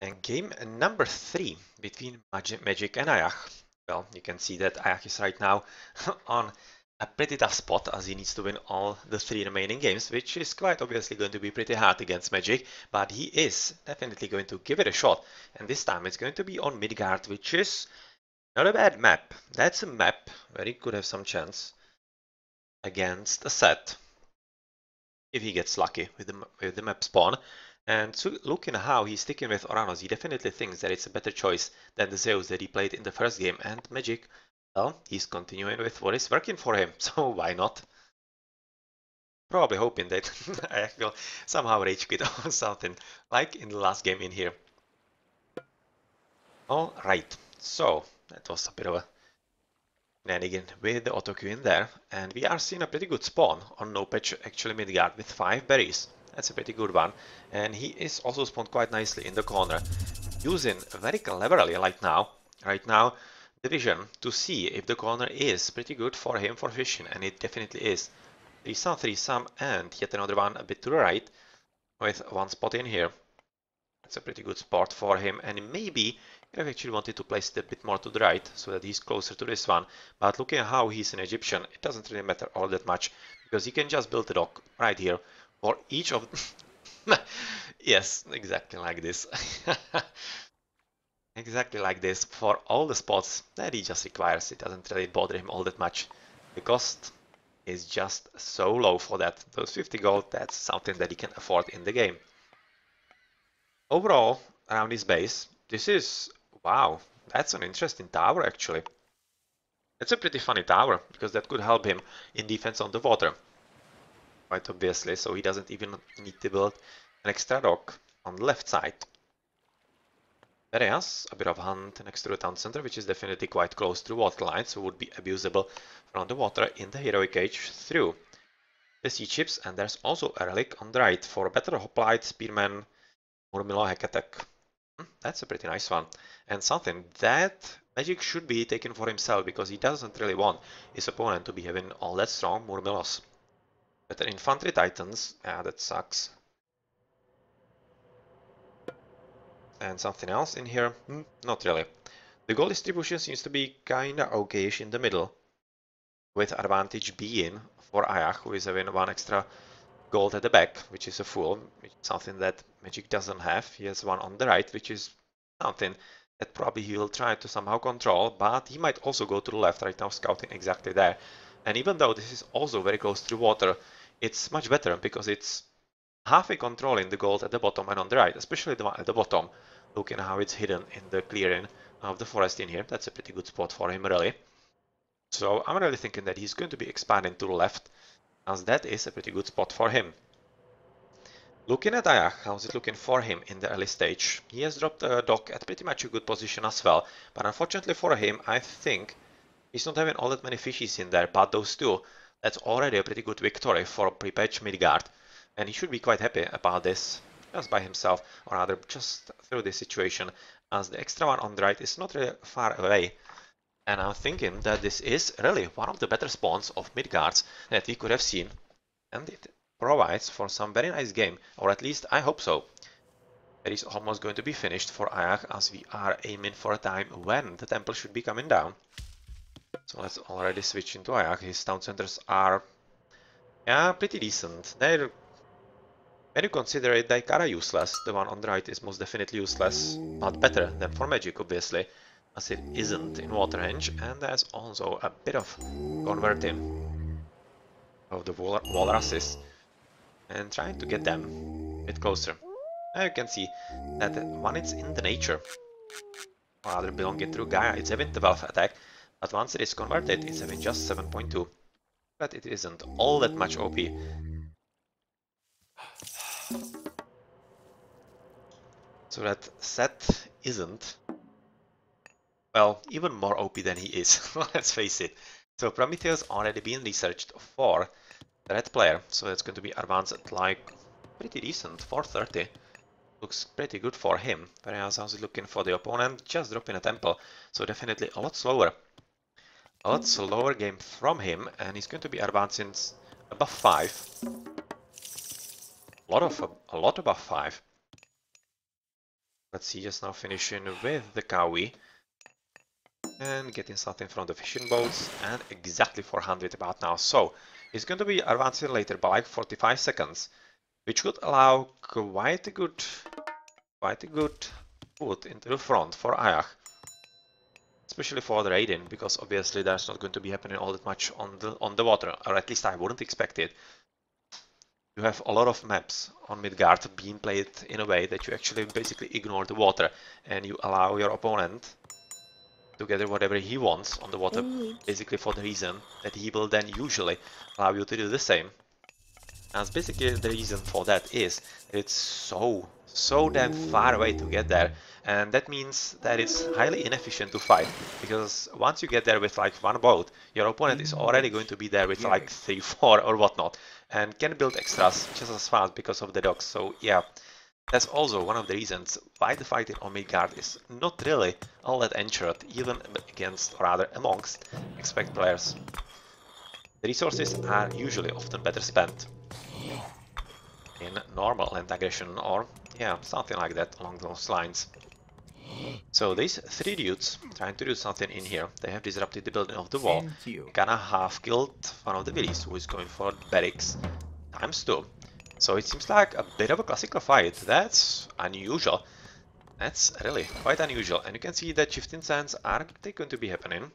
And game number 3 between Magic and Ayah. Well, you can see that Ayah is right now on a pretty tough spot as he needs to win all the 3 remaining games, which is quite obviously going to be pretty hard against Magic, but he is definitely going to give it a shot. And this time it's going to be on Midgard, which is not a bad map. That's a map where he could have some chance against a set if he gets lucky with the map spawn. And so looking at how he's sticking with Oranos, he definitely thinks that it's a better choice than the Zeus that he played in the first game. And Magic, well, he's continuing with what is working for him, so why not? Probably hoping that I will somehow rage quit or something, like in the last game in here. Alright, so that was a bit of a shenanigan with the auto queue in there, and we are seeing a pretty good spawn on no patch actually Midgard with 5 berries. That's a pretty good one, and he is also spawned quite nicely in the corner, using very cleverly right now the vision to see if the corner is pretty good for him for fishing, and it definitely is. 3 some, and yet another one a bit to the right with one spot in here. It's a pretty good spot for him, and maybe I've actually wanted to place it a bit more to the right so that he's closer to this one, but looking at how he's an Egyptian, it doesn't really matter all that much because he can just build a dock right here for each of yes, exactly like this. Exactly like this for all the spots that he just requires. It doesn't really bother him all that much. The cost is just so low for that. Those 50 gold, that's something that he can afford in the game. Overall, around his base, this is, wow, that's an interesting tower actually. It's a pretty funny tower, because that could help him in defense on the water, quite obviously, so he doesn't even need to build an extra dock on the left side. Whereas, a bit of hunt next to the town center, which is definitely quite close to the water line, so would be abusable from the water in the heroic age through the sea chips, and there's also a relic on the right for a better hoplite, spearman, Murmillo hack attack. That's a pretty nice one, and something that Magic should be taken for himself, because he doesn't really want his opponent to be having all that strong Murmillos. Better infantry titans, yeah, that sucks. And something else in here? Not really. The goal distribution seems to be kinda okayish in the middle, with advantage being for Ayah, who is having 1 extra gold at the back, which is a fool, which is something that Magic doesn't have. He has 1 on the right, which is something that probably he will try to somehow control, but he might also go to the left right now, scouting exactly there. And even though this is also very close to water, it's much better because it's halfway controlling the gold at the bottom and on the right, especially the one at the bottom. Looking at how it's hidden in the clearing of the forest in here, that's a pretty good spot for him really. So I'm really thinking that he's going to be expanding to the left, as that is a pretty good spot for him. Looking at Ayah, how's it looking for him in the early stage? He has dropped a dock at pretty much a good position as well, but unfortunately for him, I think he's not having all that many fishes in there, but those 2, that's already a pretty good victory for pre-patch Midgard, and he should be quite happy about this, just by himself, or rather just through this situation, as the extra one on the right is not really far away. And I'm thinking that this is really one of the better spawns of Midgards that we could have seen, and it provides for some very nice game, or at least I hope so. It is almost going to be finished for Ayah, as we are aiming for a time when the temple should be coming down. So let's already switch into Ayah. His town centers are, yeah, pretty decent. They're, when you consider it, they kinda useless. The one on the right is most definitely useless, but better than for Magic, obviously, as it isn't in water range, and there's also a bit of converting of the walruses and trying to get them a bit closer. Now you can see that when it's in the nature, or rather belonging to Gaia, it's having 12 attack, but once it is converted, it's having just 7.2. But it isn't all that much OP. So that set isn't, well, even more OP than he is, let's face it. So Prometheus already been researched for the red player, so that's going to be advanced at like pretty decent, 430. Looks pretty good for him, whereas I was looking for the opponent, just dropping a temple, so definitely a lot slower. A lot slower game from him, and he's going to be advancing above 5. A lot above 5. Let's see, just now finishing with the Kawi. And getting something from the fishing boats, and exactly 400 about now. So it's going to be advancing later by like 45 seconds, which could allow quite a good put into the front for Ayah, especially for the raiding, because obviously there's not going to be happening all that much on the water, or at least I wouldn't expect it. You have a lot of maps on Midgard being played in a way that you actually basically ignore the water and you allow your opponent to gather whatever he wants on the water, basically for the reason that he will then usually allow you to do the same. And basically the reason for that is that it's so damn far away to get there, and that means that it's highly inefficient to fight, because once you get there with like one boat, your opponent is already going to be there with like 3, 4 or whatnot, and can build extras just as fast because of the docks. So yeah, that's also one of the reasons why the fighting on Midgard is not really all that ensured, even against, or rather amongst, expert players. The resources are usually often better spent in normal land aggression, or yeah, something like that along those lines. So these 3 dudes trying to do something in here. They have disrupted the building of the wall, kinda half killed one of the villies who is going for barracks ×2. So it seems like a bit of a classical fight. That's unusual. That's really quite unusual. And you can see that shifting sands are going to be happening.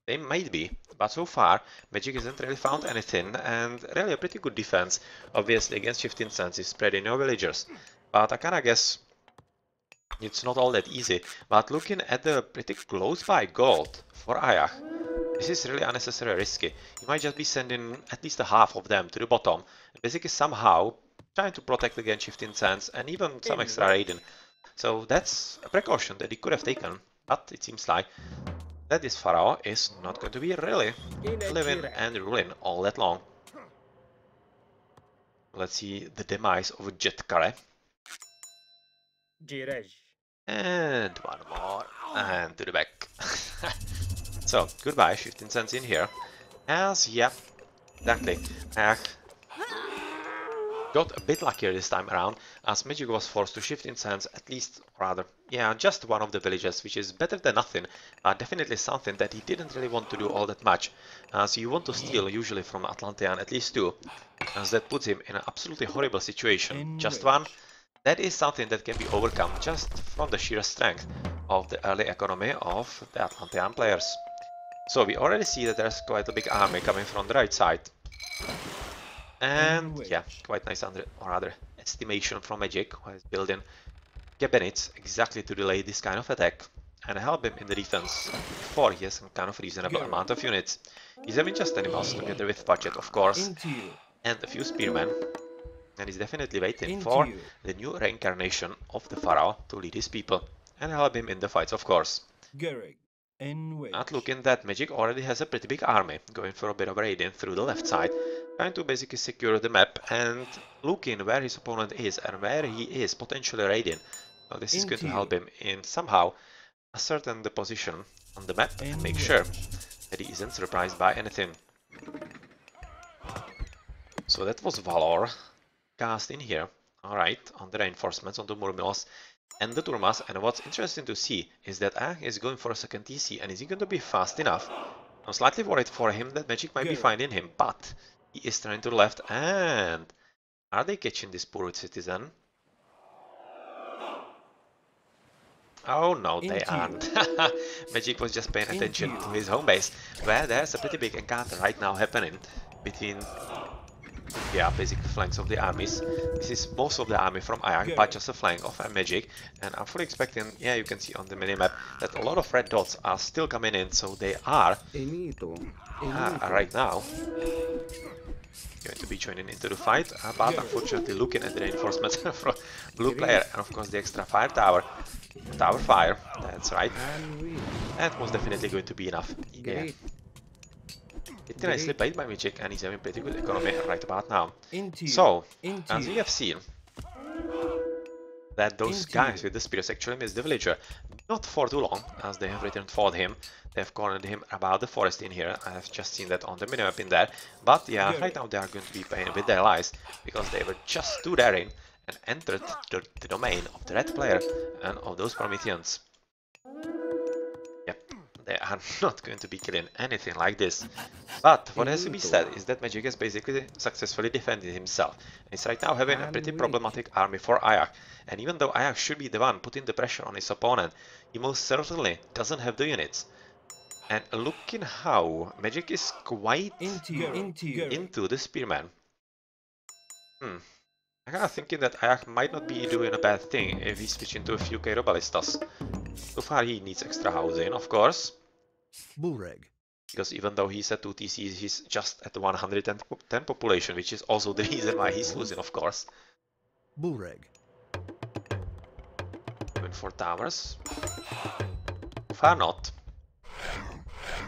They might be, but so far Magic hasn't really found anything, and really a pretty good defense, obviously, against shifting sands is spreading your villagers. But I kinda guess it's not all that easy. But looking at the pretty close by gold for Ayah, this is really unnecessarily risky. You might just be sending at least a half of them to the bottom, basically somehow trying to protect against shifting sands and even some extra raiding. So that's a precaution that he could have taken, but it seems like that this pharaoh is not going to be really living and ruling all that long. Let's see the demise of Jetkare. And one more, and to the back. So, goodbye, shifting sands in here. As, yeah, exactly. Got a bit luckier this time around, as Magic was forced to shift in sands at least, rather, yeah, just one of the villages, which is better than nothing, definitely something that he didn't really want to do all that much, as you want to steal usually from Atlantean at least 2, as that puts him in an absolutely horrible situation. Just one, that is something that can be overcome just from the sheer strength of the early economy of the Atlantean players. So we already see that there's quite a big army coming from the right side. And yeah, quite nice estimation from Magic, who is building cabinets exactly to delay this kind of attack and help him in the defense before he has some kind of reasonable amount of units. He's having just animals together with budget, of course, and a few spearmen, and he's definitely waiting for the new reincarnation of the pharaoh to lead his people and help him in the fights, of course. Not looking that Magic already has a pretty big army, going for a bit of raiding through the left side, trying to basically secure the map and looking where his opponent is and where he is potentially raiding. So this is going to help him in somehow ascertain the position on the map and make sure that he isn't surprised by anything. So that was Valor cast in here, alright, on the reinforcements, on the Murmilos and the Turmas, and what's interesting to see is that Ayah is going for a second TC, and is he going to be fast enough? I'm slightly worried for him that Magic might be finding him, but he is turning to the left, and are they catching this poor citizen? Oh no, they aren't. Magic was just paying attention to his home base, where there's a pretty big encounter right now happening between, yeah, basically flanks of the armies. This is most of the army from Ayah, but just a flank of Magic, and I'm fully expecting, yeah, you can see on the minimap that a lot of red dots are still coming in, so they are right now going to be joining into the fight, but unfortunately looking at the reinforcements from blue player and of course the extra fire tower, fire, that's right, that was definitely going to be enough. Yeah. Pretty nicely played by Magic, and he's having pretty good economy right about now. So, as we have seen, that those guys with the spears actually missed the villager. Not for too long, as they have returned for him. They have cornered him about the forest in here. I have just seen that on the minimap in there. But yeah, right now they are going to be paying with their lives, because they were just too daring and entered the domain of the red player and of those Prometheans. Yep, they are not going to be killing anything like this. But what has to be said is that Magic has basically successfully defended himself. And he's right now having a pretty problematic army for Ayah. And even though Ayah should be the one putting the pressure on his opponent, he most certainly doesn't have the units. And looking how Magic is quite into the Spearman. I'm kind of thinking that Ayah might not be doing a bad thing if he's switching to a few Cairo Ballistas. So far he needs extra housing, of course. Bullreg. Because even though he's at 2 TCs, he's just at 110 population, which is also the reason why he's losing, of course. Bullreg. Going for towers. So far not.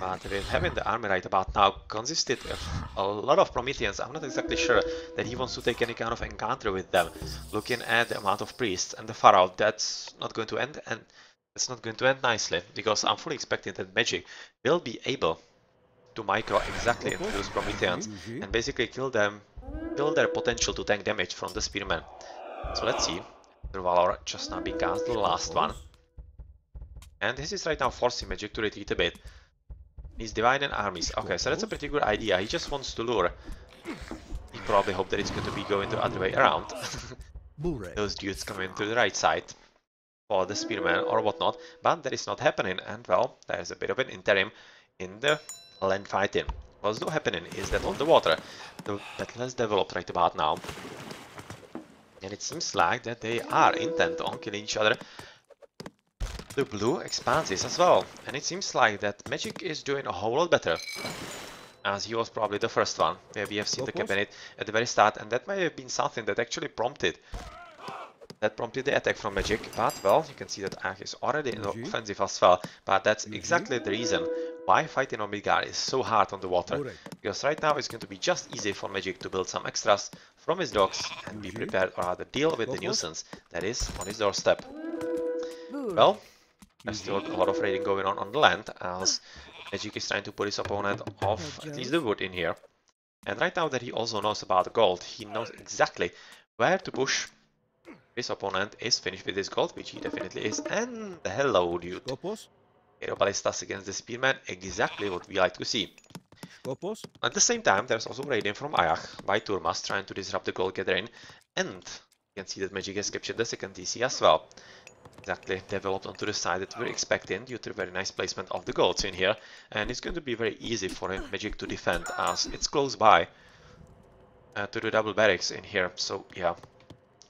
But with having the army right about now consisted of a lot of Prometheans, I'm not exactly sure that he wants to take any kind of encounter with them. Looking at the amount of priests and the Pharaoh, that's not going to end, and it's not going to end nicely, because I'm fully expecting that Magic will be able to micro exactly into those Prometheans and basically kill their potential to tank damage from the Spearman. So let's see. The Valor just now being cast, the last one. And this is right now forcing Magic to retreat a bit. He's dividing armies. Okay, so that's a pretty good idea. He just wants to lure. He probably hoped that it's going to be going the other way around. Those dudes coming to the right side for the Spearman or whatnot, but that is not happening. And well, there's a bit of an interim in the land fighting. What's not happening is that on the water, the battle has developed right about now. And it seems like that they are intent on killing each other. The blue expands as well, and it seems like that Magic is doing a whole lot better, as he was probably the first one, where we have seen the cabinet at the very start, and that may have been something that actually prompted the attack from Magic. But well, you can see that Ayah is already in the offensive as well, but that's exactly the reason why fighting on Midgard is so hard on the water, because right now it's going to be just easy for Magic to build some extras from his docks and be prepared, or rather deal with the nuisance that is on his doorstep. Well, there's still a lot of raiding going on the land, as Magic is trying to put his opponent off at least the wood in here. And right now that he also knows about the gold, he knows exactly where to push. His opponent is finished with his gold, which he definitely is. And hello, dude. Cairo Ballistas against the Spearman, exactly what we like to see. At the same time, there's also raiding from Ayah by Turmas, trying to disrupt the gold gathering. And you can see that Magic has captured the second TC as well. Exactly developed onto the side that we're expecting due to the very nice placement of the golds in here, and it's going to be very easy for him, Magic, to defend, as it's close by to the double barracks in here. So yeah,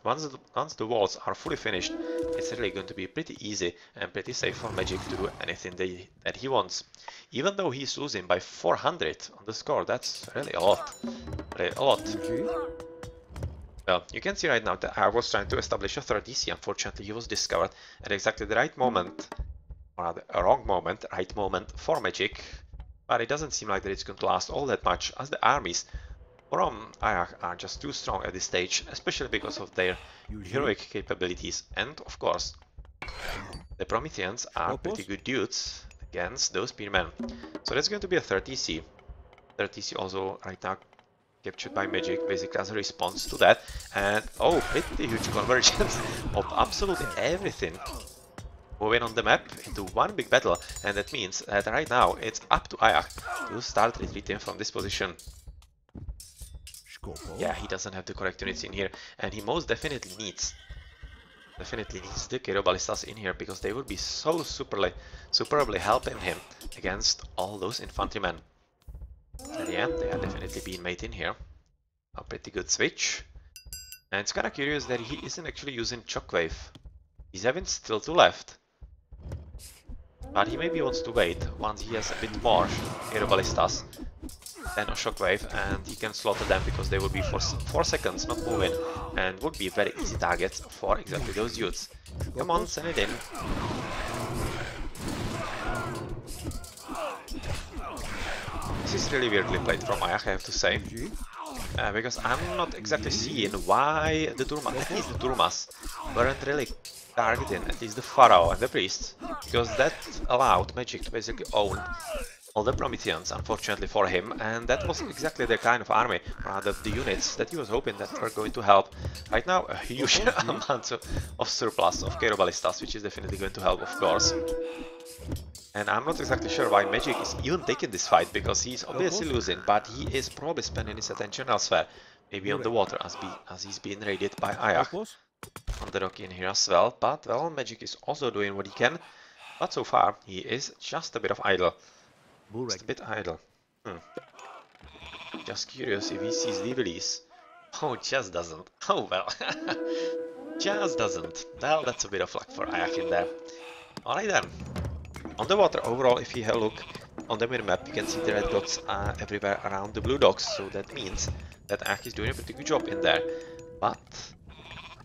once the walls are fully finished, it's really going to be pretty easy and pretty safe for Magic to do anything that he wants. Even though he's losing by 400 on the score, that's really a lot. Really a lot. Well, you can see right now that I was trying to establish a third DC. Unfortunately, he was discovered at exactly the right moment, or rather a wrong moment, right moment for Magic. But it doesn't seem like that it's going to last all that much, as the armies from Ayah are just too strong at this stage, especially because of their heroic capabilities. And of course, the Prometheans are pretty good dudes against those Spearmen. So that's going to be a third DC. Third DC also right now captured by Magic, basically as a response to that. And oh, pretty huge convergence of absolutely everything moving on the map into one big battle, and that means that right now it's up to Ayah to start retreating from this position. Yeah, he doesn't have the correct units in here, and he most definitely needs the Cairo Ballistas in here, because they will be so superbly helping him against all those infantrymen. And yeah, they are definitely being made in here. A pretty good switch. And it's kind of curious that he isn't actually using Shockwave. He's having still 2 left. But he maybe wants to wait once he has a bit more Cairo Ballistas than a Shockwave, and he can slaughter them because they will be for 4 seconds not moving and would be very easy targets for exactly those dudes. Come on, send it in. This is really weirdly played from Ayah, I have to say, because I'm not exactly seeing why the Turmas, at least the Turmas, weren't really targeting at least the Pharaoh and the priests, because that allowed Magic to basically own all the Prometheans, unfortunately for him, and that was exactly the kind of army, rather the units, that he was hoping that were going to help. Right now, a huge amount of surplus of Cairo Ballistas, which is definitely going to help, of course. And I'm not exactly sure why Magic is even taking this fight, because he's obviously losing, but he is probably spending his attention elsewhere. Maybe on the water, as he's being raided by Ayah. On the dock in here as well, but well, Magic is also doing what he can. But so far, he is just a bit of idle. Just a bit idle. Just curious if he sees the release. Oh, just doesn't. Oh well. Just doesn't. Well, that's a bit of luck for Ayah in there. Alright then. On the water overall, if you have a look on the minimap, you can see the red dots are everywhere around the blue docks, so that means that Ayah is doing a pretty good job in there. But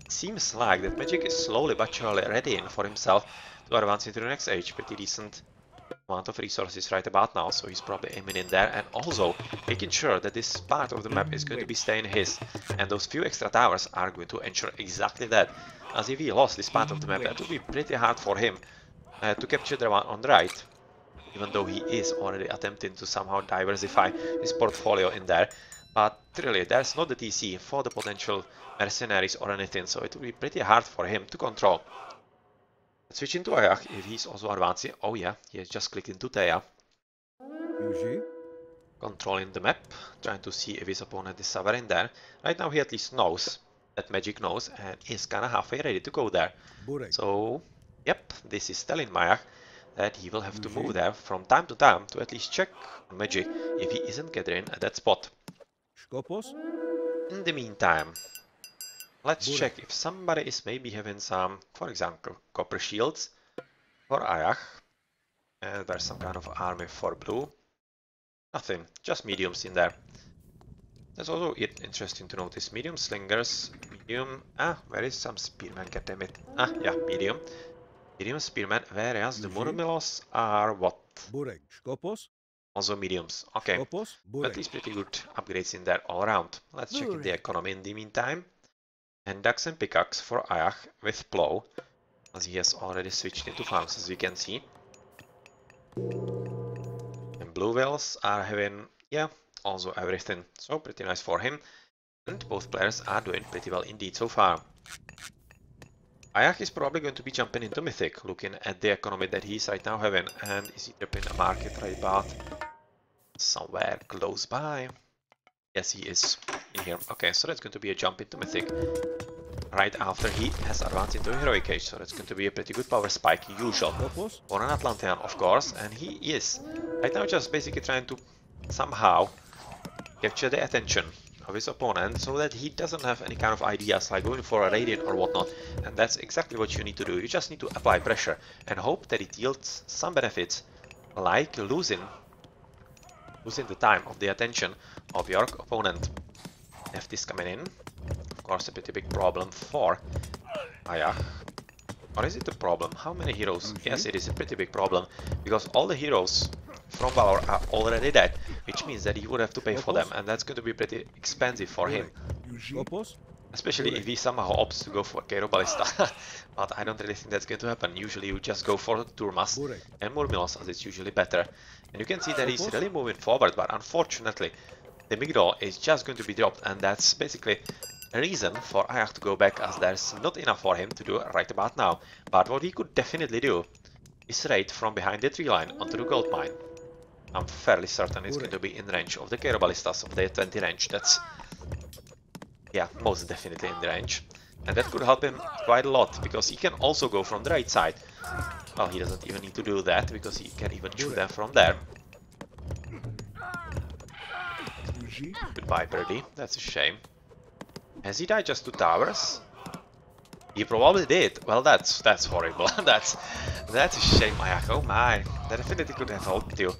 it seems like that Magic is slowly but surely readying for himself to advance into the next age. Pretty decent amount of resources right about now, so he's probably aiming in there and also making sure that this part of the map is going to be staying his, and those few extra towers are going to ensure exactly that. As if he lost this part of the map, that would be pretty hard for him to capture the one on the right, even though he is already attempting to somehow diversify his portfolio in there. But really, there's not the TC for the potential mercenaries or anything, so it will be pretty hard for him to control. Switching to Ayah, if he's also advancing. Oh yeah, he has just clicked into Teia. Controlling the map, trying to see if his opponent is somewhere in there. Right now he at least knows that Magic knows and is kinda halfway ready to go there. So, yep, this is telling Ayah that he will have to move there from time to time to at least check on Magic if he isn't gathering at that spot. In the meantime, let's check if somebody is maybe having some, for example, copper shields for Ayah. And there's some kind of army for blue. Nothing, just mediums in there. That's also interesting to notice. Medium slingers, medium... where is some spearmen, goddammit? Yeah, medium. Medium spearmen, whereas the murmilos are what? Also mediums, okay. At least pretty good upgrades in there all around. Let's check the economy in the meantime. And Dax and Pickaxe for Ayah with Plow, as he has already switched into farms, as we can see. And Blue Whales are having, yeah, also everything, so pretty nice for him. And both players are doing pretty well indeed so far. Ayah is probably going to be jumping into Mythic, looking at the economy that he's right now having, and is he tripping a market right about somewhere close by? Yes, he is in here. Okay, so that's going to be a jump into Mythic right after he has advanced into a Heroic Age, so that's going to be a pretty good power spike, usual for an Atlantean, of course, and he is right now just basically trying to somehow capture the attention of his opponent so that he doesn't have any kind of ideas like going for a Radiant or whatnot, and that's exactly what you need to do. You just need to apply pressure and hope that it yields some benefits, like losing the time of the attention of your opponent. F is coming in. Of course, a pretty big problem for Ayah. Or is it a problem? How many heroes? Yes, it is a pretty big problem, because all the heroes from Valor are already dead, which means that he would have to pay for them, and that's going to be pretty expensive for him. Especially if he somehow opts to go for Cairo Ballista. But I don't really think that's going to happen. Usually you just go for Turmas and Murmilos, as it's usually better. And you can see that he's really moving forward, but unfortunately the Midgard is just going to be dropped, and that's basically a reason for Ayah to go back, as there's not enough for him to do right about now. But what he could definitely do is raid from behind the tree line onto the gold mine. I'm fairly certain it's going to be in range of the Cairo Ballistas, of the 20 range. That's, yeah, most definitely in the range. And that could help him quite a lot, because he can also go from the right side. Well, he doesn't even need to do that, because he can even shoot them from there. Goodbye, birdie. That's a shame. Has he died just to towers? He probably did. Well, that's horrible. that's a shame, Ayah. Oh my, that definitely could have helped you.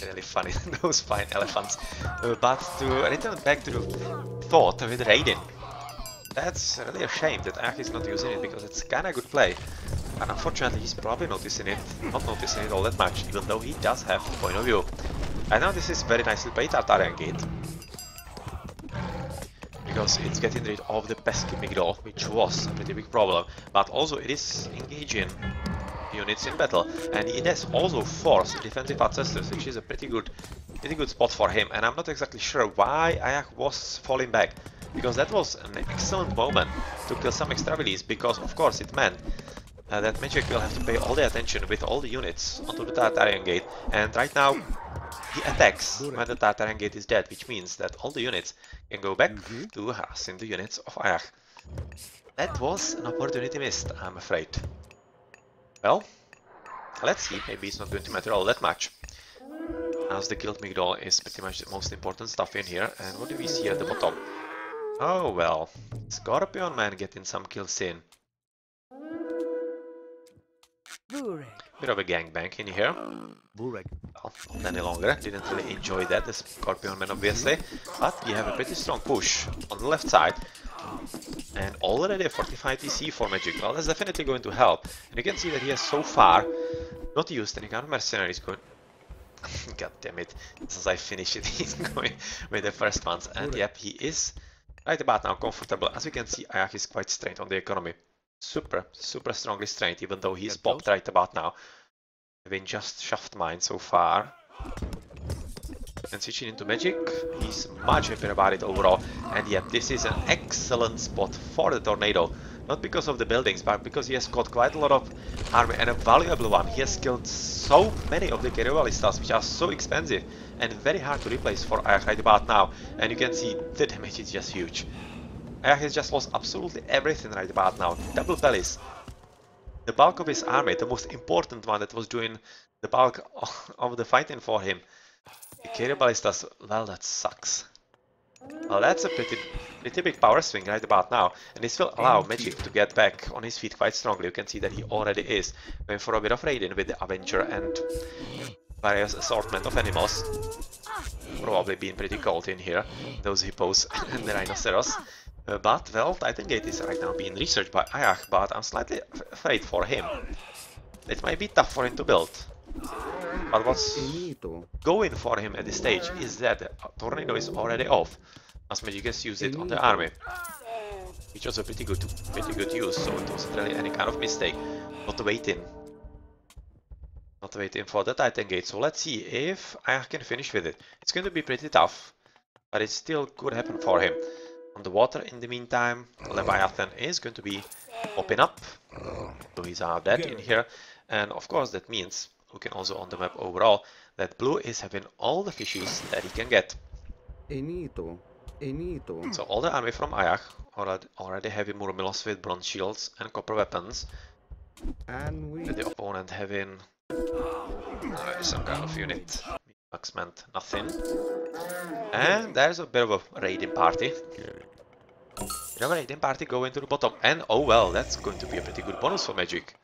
Really funny, those fine elephants. But to return back to the thought with raiding, that's really a shame that Ayah is not using it, because it's kinda good play. And unfortunately, he's probably not noticing it all that much, even though he does have the point of view. And now this is very nicely played Tartarian Gate, because it's getting rid of the pesky Migdol, which was a pretty big problem, but also it is engaging units in battle, and it has also forced defensive ancestors, which is a pretty good spot for him. And I'm not exactly sure why Ayah was falling back, because that was an excellent moment to kill some extra release, because of course it meant that Magic will have to pay all the attention with all the units onto the Tartarian gate, and right now he attacks when the Tartarian gate is dead, which means that all the units can go back to harassing the units of Ayah. That was an opportunity missed, I'm afraid. Well, let's see, maybe it's not going to matter all that much, as the Guild Migdol is pretty much the most important stuff in here. And what do we see at the bottom? Oh well, Scorpion Man getting some kills in. Bit of a gangbang in here. Well, not any longer, didn't really enjoy that, the Scorpion Man obviously, but we have a pretty strong push on the left side, and already a fortified TC for Magic. Well, that's definitely going to help, and you can see that he has so far not used any kind of mercenaries. Going, god damn it, since I finish it, he's going with the first ones, and yep, he is right about now comfortable. As we can see, Ayah is quite straight on the economy. Super strongly strained, even though he's popped right about now, having just shoved mine so far. And switching into Magic, he's much happier about it overall. And yep, this is an excellent spot for the Tornado. Not because of the buildings, but because he has got quite a lot of army, and a valuable one. He has killed so many of the Carrier-Ballistas, which are so expensive and very hard to replace for Ayah right about now. And you can see the damage is just huge. Ayah has just lost absolutely everything right about now. Double bellies. The bulk of his army, the most important one that was doing the bulk of the fighting for him. The Carrier-Ballistas, well, that sucks. Well, that's a pretty big power swing right about now, and this will allow Magic to get back on his feet quite strongly. You can see that he already is going for a bit of raiding with the Avenger and various assortment of animals. Probably being pretty cold in here, those hippos and the rhinoceros. But, well, Titan Gate is right now being researched by Ayah, but I'm slightly afraid for him. It might be tough for him to build. But what's going for him at this stage is that the Tornado is already off, as Magic has used it on the army, which was a pretty good use, so it wasn't really any kind of mistake. Not waiting for the Titan Gate, so let's see if Ayah can finish with it. It's going to be pretty tough, but it still could happen for him. On the water, in the meantime, Leviathan is going to be popping up, so he's dead in here, and of course that means, looking also on the map overall, that Blue is having all the fishies that he can get. So all the army from Ayah already having Murmilos with bronze shields and copper weapons, and the opponent having some kind of unit. Max meant nothing. And there's a bit of a raiding party. The raiding party going to the bottom, and oh well, that's going to be a pretty good bonus for Magic.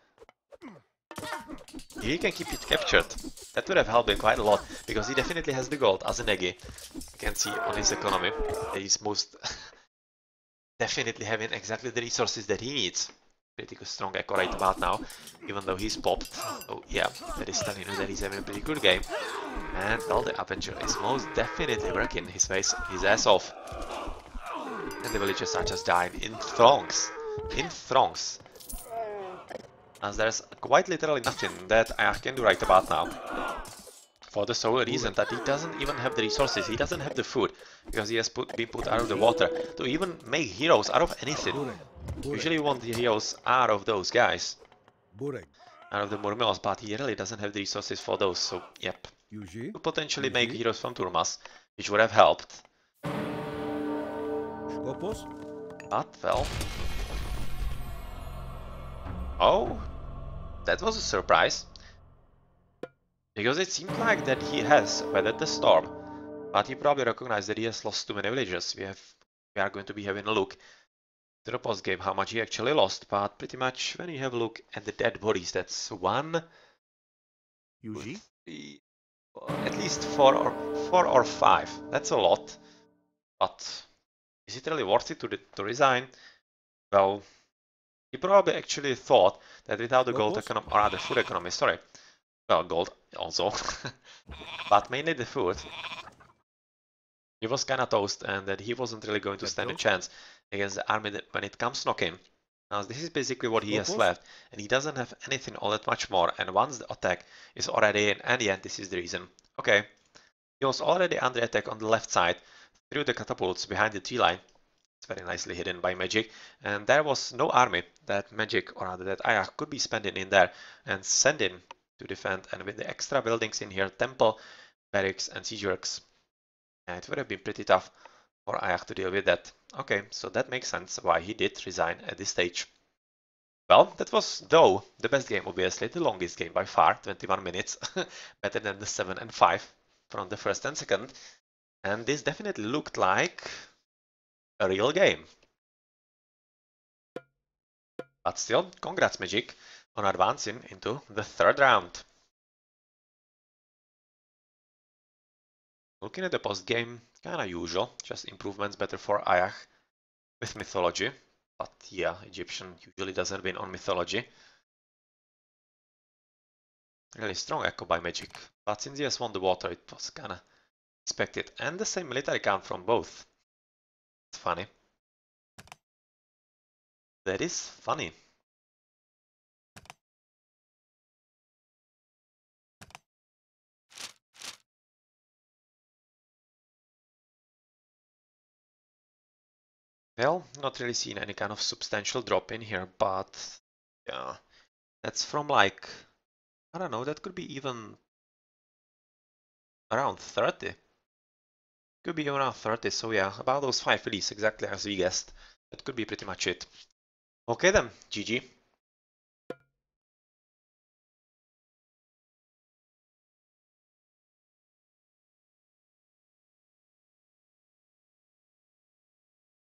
If he can keep it captured, that would have helped him quite a lot, because he definitely has the gold as a Negi. You can see on his economy that he's most definitely having exactly the resources that he needs. Pretty good strong echo right about now, even though he's popped. So yeah, that is telling you that he's having a pretty good game. And well, the Avenger is most definitely working his ass off. And the villagers are just dying in throngs. As there's quite literally nothing that Ayah can do right about now. For the sole reason that he doesn't even have the resources, he doesn't have the food, because he has been put out of the water to even make heroes out of anything. Usually you want the heroes out of those guys, out of the Murmilos, but he really doesn't have the resources for those, so yep. Could potentially make heroes from Turmas, which would have helped. But, well... Oh, that was a surprise. Because it seemed like that he has weathered the storm, but he probably recognized that he has lost too many villagers. We are going to be having a look to the post game how much he actually lost, but pretty much when you have a look at the dead bodies, that's 1, 2, 3, at least 4 or 5. That's a lot, but is it really worth it to resign? Well, he probably actually thought that without the gold economy, or rather food economy, sorry, well, gold also, but mainly the food, he was kinda toast, and that he wasn't really going to stand a chance against the army when it comes knocking. Now this is basically what he has Opals? left, and he doesn't have anything all that much more, and once the attack is already in, and yeah, this is the reason. Okay, he was already under attack on the left side, through the catapults behind the tree line. It's very nicely hidden by magic, and there was no army that magic, or rather that Ayah could be spending in there and sending to defend, and with the extra buildings in here, temple, barracks, and siege works, it would have been pretty tough for Ayah to deal with that. Okay, so that makes sense why he did resign at this stage. Well, that was, though, the best game, obviously, the longest game by far, 21 minutes, better than the 7 and 5 from the first and second, and this definitely looked like a real game. But still, congrats Magic on advancing into the third round. Looking at the post-game, kinda usual, just improvements better for Ayah with Mythology. But yeah, Egyptian usually doesn't win on Mythology. Really strong echo by Magic, but since he has won the water, it was kinda expected. And the same military count from both. It's funny. That is funny. Well, not really seen any kind of substantial drop in here, but yeah, that's from like, I don't know, that could be even around 30. Could be around 30, so yeah, about those 5 release, exactly as we guessed. That could be pretty much it. Okay then, GG.